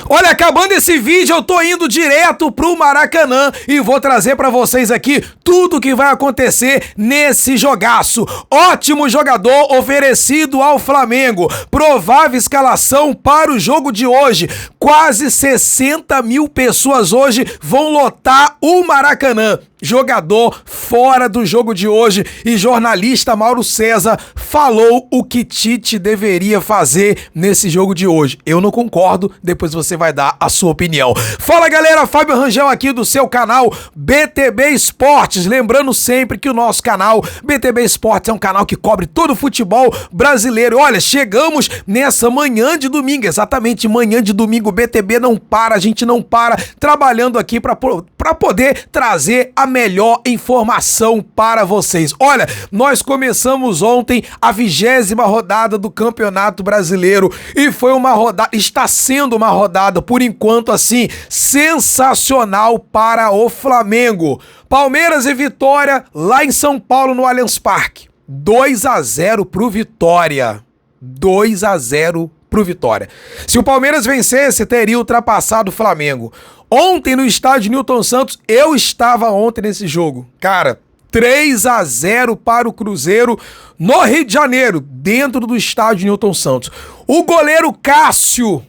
Olha, acabando esse vídeo, eu tô indo direto pro Maracanã e vou trazer pra vocês aqui tudo que vai acontecer nesse jogaço. Ótimo jogador oferecido ao Flamengo. Provável escalação para o jogo de hoje. Quase 60 mil pessoas hoje vão lotar o Maracanã. Jogador fora do jogo de hoje e jornalista Mauro César falou o que Tite deveria fazer nesse jogo de hoje. Eu não concordo, depois você vai dar a sua opinião. Fala galera, Fábio Rangel aqui do seu canal BTB Esportes. Lembrando sempre que o nosso canal BTB Esportes é um canal que cobre todo o futebol brasileiro. Olha, chegamos nessa manhã de domingo, exatamente manhã de domingo, BTB não para, a gente não para, trabalhando aqui para poder trazer a melhor informação para vocês. Olha, nós começamos ontem a 20ª rodada do Campeonato Brasileiro e foi uma rodada, está sendo uma rodada, por enquanto assim, sensacional para o Flamengo. Palmeiras e Vitória lá em São Paulo no Allianz Parque. 2-0 pro Vitória. 2-0 pro Vitória. Se o Palmeiras vencesse, teria ultrapassado o Flamengo. Ontem no estádio Newton Santos, eu estava ontem nesse jogo. Cara, 3-0 para o Cruzeiro no Rio de Janeiro, dentro do estádio Newton Santos. O goleiro Cássio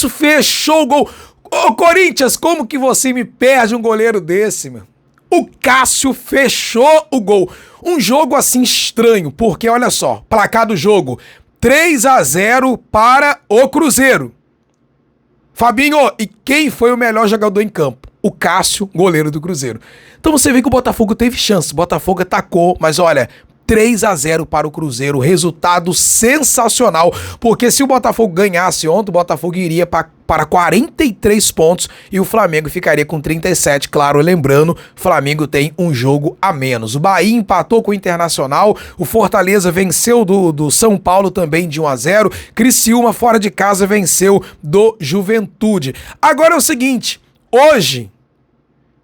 fechou o gol. Ô Corinthians, como que você me perde um goleiro desse, meu? O Cássio fechou o gol. Um jogo assim estranho, porque olha só, placar do jogo, 3-0 para o Cruzeiro. Fabinho, e quem foi o melhor jogador em campo? O Cássio, goleiro do Cruzeiro. Então você vê que o Botafogo teve chance, o Botafogo atacou, mas olha, 3-0 para o Cruzeiro, resultado sensacional, porque se o Botafogo ganhasse ontem, o Botafogo iria para 43 pontos e o Flamengo ficaria com 37, claro, lembrando, o Flamengo tem um jogo a menos. O Bahia empatou com o Internacional, o Fortaleza venceu do São Paulo também de 1-0, Criciúma fora de casa venceu do Juventude. Agora é o seguinte, hoje,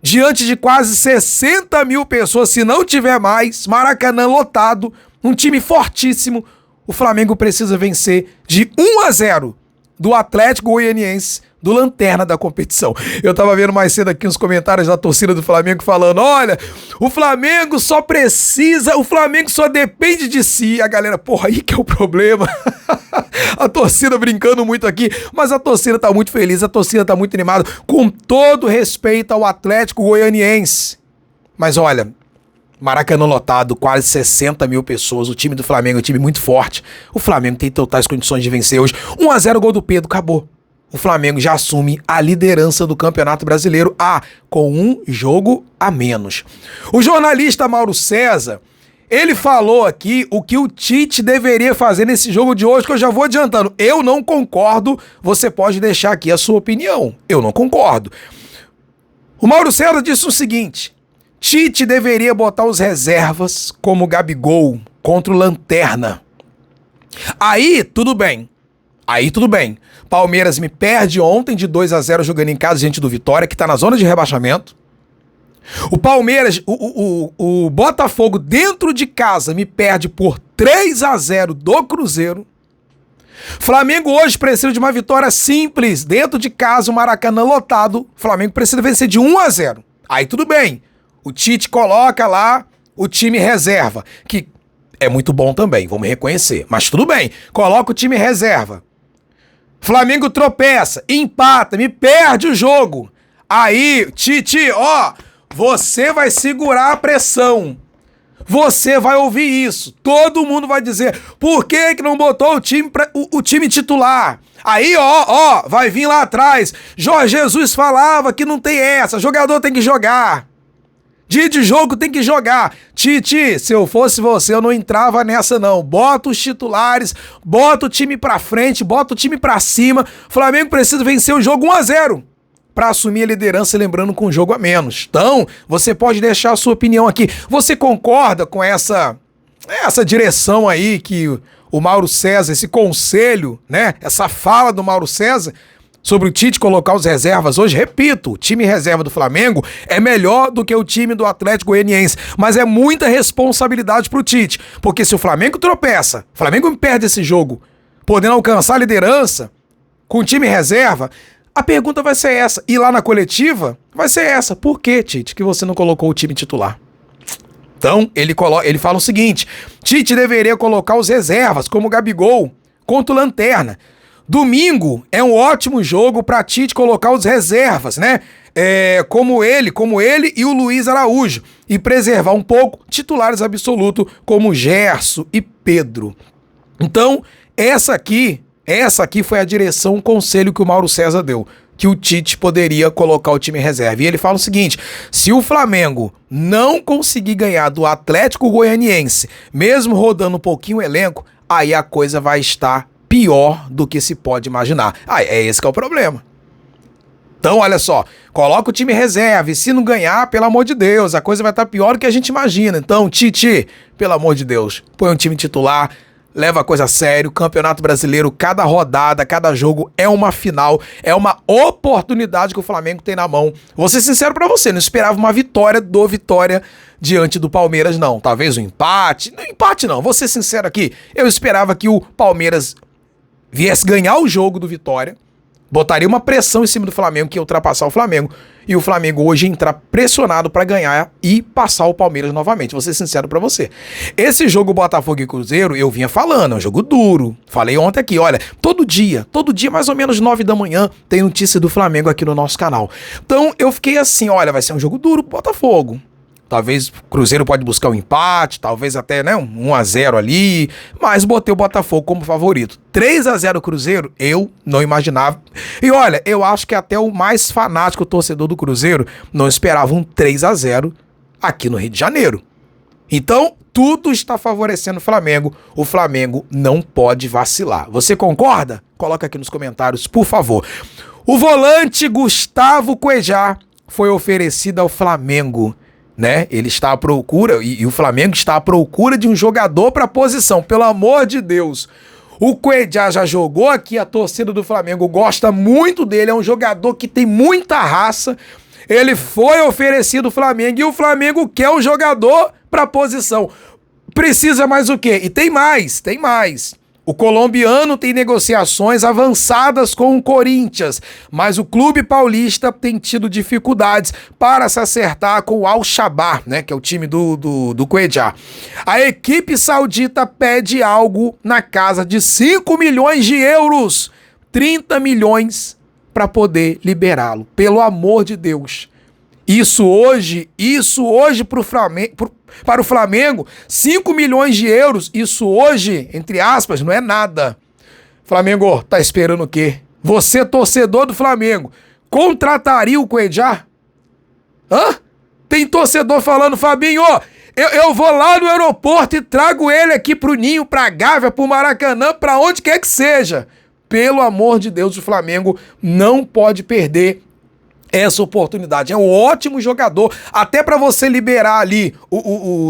diante de quase 60 mil pessoas, se não tiver mais, Maracanã lotado, um time fortíssimo, o Flamengo precisa vencer de 1-0 do Atlético Goianiense, do lanterna da competição. Eu tava vendo mais cedo aqui uns comentários da torcida do Flamengo falando, olha, o Flamengo só depende de si. A galera, porra, aí que é o problema. A torcida brincando muito aqui, mas a torcida tá muito feliz, a torcida tá muito animada, com todo respeito ao Atlético Goianiense. Mas olha, Maracanã lotado, quase 60 mil pessoas, o time do Flamengo é um time muito forte. O Flamengo tem totais condições de vencer hoje. 1-0 gol do Pedro, acabou. O Flamengo já assume a liderança do Campeonato Brasileiro, com um jogo a menos. O jornalista Mauro César, ele falou aqui o que o Tite deveria fazer nesse jogo de hoje, que eu já vou adiantando. Eu não concordo, você pode deixar aqui a sua opinião. Eu não concordo. O Mauro César disse o seguinte, Tite deveria botar os reservas como o Gabigol contra o Lanterna. Aí tudo bem. Palmeiras me perde ontem de 2-0 jogando em casa diante do Vitória, que tá na zona de rebaixamento. O Palmeiras, o Botafogo dentro de casa me perde por 3-0 do Cruzeiro. Flamengo hoje precisa de uma vitória simples, dentro de casa, o Maracanã lotado. Flamengo precisa vencer de 1-0. Aí tudo bem. O Tite coloca lá o time reserva, que é muito bom também, vamos reconhecer. Mas tudo bem, coloca o time reserva. Flamengo tropeça, empata, me perde o jogo. Aí, Tite, você vai segurar a pressão. Você vai ouvir isso. Todo mundo vai dizer, por que não botou o time titular? Aí, vai vir lá atrás. Jorge Jesus falava que não tem essa, jogador tem que jogar. Dia de jogo tem que jogar. Tite, se eu fosse você, eu não entrava nessa não. Bota os titulares, bota o time pra frente, bota o time pra cima. Flamengo precisa vencer o jogo 1-0 pra assumir a liderança, lembrando com um jogo a menos. Então, você pode deixar a sua opinião aqui. Você concorda com essa direção aí que o Mauro César, esse conselho, né? Essa fala do Mauro César sobre o Tite colocar os reservas hoje? Repito, o time reserva do Flamengo é melhor do que o time do Atlético Goianiense, mas é muita responsabilidade pro Tite, porque se o Flamengo tropeça, o Flamengo perde esse jogo, podendo alcançar a liderança, com o time reserva, a pergunta vai ser essa. E lá na coletiva, vai ser essa. Por que, Tite, que você não colocou o time titular? Então, ele fala o seguinte: Tite deveria colocar os reservas, como o Gabigol, contra o Lanterna. Domingo é um ótimo jogo para Tite colocar os reservas, né? Como ele e o Luiz Araújo. E preservar um pouco titulares absolutos como Gerson e Pedro. Então, essa aqui foi a direção, o conselho que o Mauro César deu, que o Tite poderia colocar o time reserva. E ele fala o seguinte: se o Flamengo não conseguir ganhar do Atlético Goianiense, mesmo rodando um pouquinho o elenco, aí a coisa vai estar pior do que se pode imaginar. Esse que é o problema. Então, olha só, coloca o time reserva e se não ganhar, pelo amor de Deus, a coisa vai estar pior do que a gente imagina. Então, Tite, pelo amor de Deus, põe um time titular, leva a coisa a sério. Campeonato Brasileiro, cada rodada, cada jogo é uma final, é uma oportunidade que o Flamengo tem na mão. Vou ser sincero pra você, não esperava uma vitória diante do Palmeiras, não. Talvez um empate. Não, empate não, vou ser sincero aqui. Eu esperava que o Palmeiras viesse ganhar o jogo do Vitória, botaria uma pressão em cima do Flamengo, que ia ultrapassar o Flamengo, e o Flamengo hoje entrar pressionado pra ganhar e passar o Palmeiras novamente. Vou ser sincero pra você. Esse jogo Botafogo e Cruzeiro, eu vinha falando, é um jogo duro. Falei ontem aqui, olha, todo dia, mais ou menos 9 da manhã, tem notícia do Flamengo aqui no nosso canal. Então eu fiquei assim, olha, vai ser um jogo duro pro Botafogo. Talvez o Cruzeiro pode buscar um empate, talvez até, né, um 1-0 ali, mas botei o Botafogo como favorito. 3-0 Cruzeiro, eu não imaginava. E olha, eu acho que até o mais fanático torcedor do Cruzeiro não esperava um 3-0 aqui no Rio de Janeiro. Então, tudo está favorecendo o Flamengo. O Flamengo não pode vacilar. Você concorda? Coloca aqui nos comentários, por favor. O volante Gustavo Cuejá foi oferecido ao Flamengo, né? Ele está à procura, e o Flamengo está à procura de um jogador para a posição, pelo amor de Deus. O Cuejá já jogou aqui, a torcida do Flamengo gosta muito dele, é um jogador que tem muita raça. Ele foi oferecido ao Flamengo e o Flamengo quer um jogador para a posição. Precisa mais o quê? E tem mais. O colombiano tem negociações avançadas com o Corinthians, mas o clube paulista tem tido dificuldades para se acertar com o Al-Shabaab, né, que é o time do Cuejá. A equipe saudita pede algo na casa de 5 milhões de euros, 30 milhões para poder liberá-lo. Pelo amor de Deus. Isso hoje para o Flamengo, 5 milhões de euros, isso hoje, entre aspas, não é nada. Flamengo, tá esperando o quê? Você, torcedor do Flamengo, contrataria o Cuejá? Tem torcedor falando, Fabinho, eu vou lá no aeroporto e trago ele aqui pro Ninho, pra Gávea, pro Maracanã, pra onde quer que seja. Pelo amor de Deus, o Flamengo não pode perder essa oportunidade. É um ótimo jogador, até para você liberar ali,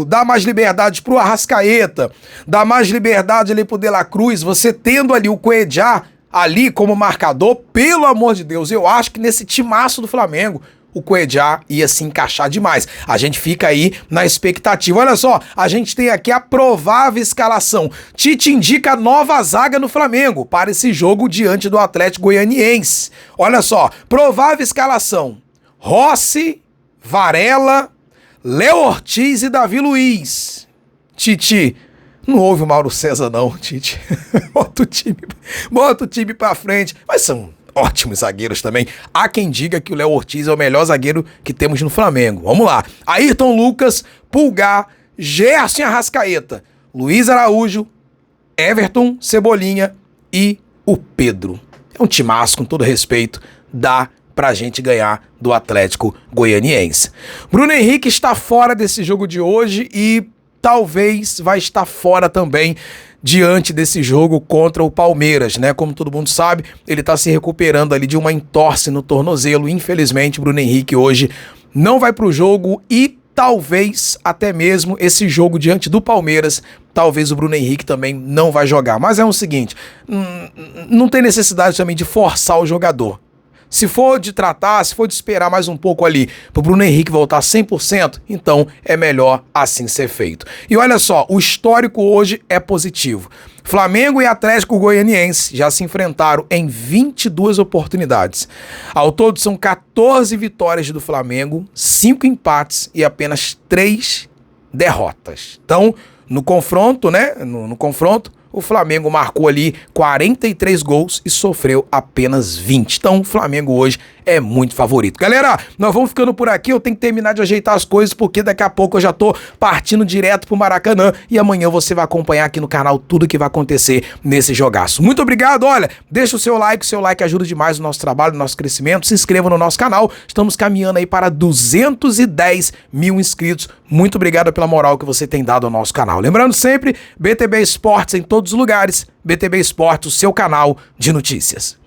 dar mais liberdade pro Arrascaeta, dar mais liberdade ali pro De La Cruz, você tendo ali o Cuejá ali como marcador, pelo amor de Deus, eu acho que nesse timaço do Flamengo, o Cuejá ia se encaixar demais. A gente fica aí na expectativa. Olha só, a gente tem aqui a provável escalação. Tite indica nova zaga no Flamengo para esse jogo diante do Atlético Goianiense. Olha só, provável escalação: Rossi, Varela, Léo Ortiz e Davi Luiz. Tite, não houve o Mauro César não, Tite. Bota o time pra frente. Mas são ótimos zagueiros também. Há quem diga que o Léo Ortiz é o melhor zagueiro que temos no Flamengo. Vamos lá. Ayrton Lucas, Pulgar, Gerson Arrascaeta, Luiz Araújo, Everton, Cebolinha e o Pedro. É um timaço, com todo respeito. Dá pra gente ganhar do Atlético Goianiense. Bruno Henrique está fora desse jogo de hoje e talvez vai estar fora também diante desse jogo contra o Palmeiras, né? Como todo mundo sabe, ele tá se recuperando ali de uma entorse no tornozelo. Infelizmente, Bruno Henrique hoje não vai pro jogo e talvez até mesmo esse jogo diante do Palmeiras, talvez o Bruno Henrique também não vai jogar. Mas é o seguinte, não tem necessidade também de forçar o jogador. Se for de tratar, se for de esperar mais um pouco ali pro Bruno Henrique voltar 100%, então é melhor assim ser feito. E olha só, o histórico hoje é positivo. Flamengo e Atlético Goianiense já se enfrentaram em 22 oportunidades. Ao todo são 14 vitórias do Flamengo, 5 empates e apenas 3 derrotas. Então, no confronto, né? No confronto, o Flamengo marcou ali 43 gols e sofreu apenas 20. Então, o Flamengo hoje é muito favorito. Galera, nós vamos ficando por aqui. Eu tenho que terminar de ajeitar as coisas, porque daqui a pouco eu já tô partindo direto pro Maracanã. E amanhã você vai acompanhar aqui no canal tudo que vai acontecer nesse jogaço. Muito obrigado. Olha, deixa o seu like ajuda demais o nosso trabalho, o nosso crescimento. Se inscreva no nosso canal. Estamos caminhando aí para 210 mil inscritos. Muito obrigado pela moral que você tem dado ao nosso canal. Lembrando sempre, BTB Esportes em todos os lugares. BTB Esportes, o seu canal de notícias.